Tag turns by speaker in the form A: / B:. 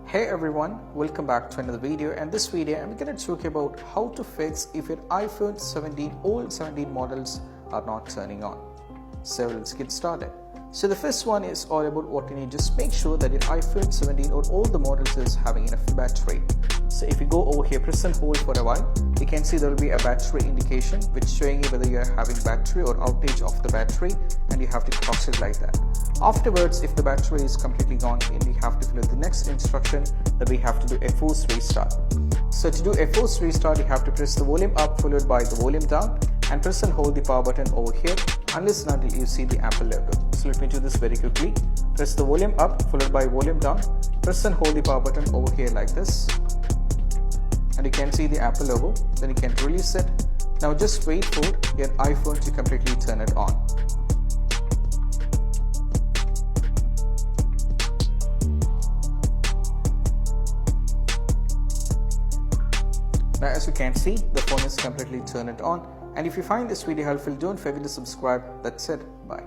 A: Hey everyone, welcome back to another video, and this video I'm going to talk about how to fix if your iPhone 17 old 17 models are not turning on. So let's get started. So the first one is all about what you need. Just make sure that your iPhone 17 or all the models is having enough battery. So if you go over here, press and hold for a while, you can see there will be a battery indication which showing you whether you are having battery or outage of the battery, and you have to cross it like that. Afterwards, if the battery is completely gone, then you have to follow the next instruction that we have to do a force restart. So to do a force restart, you have to press the volume up followed by the volume down and press and hold the power button over here unless and until you see the Apple logo. So let me do this very quickly. Press the volume up followed by volume down, press and hold the power button over here like this, and you can see the Apple logo. Then you can release it. Now just wait for your iPhone to completely turn it on. Now as you can see, the phone is completely turned on. And if you find this video helpful, don't forget to subscribe. That's it. Bye.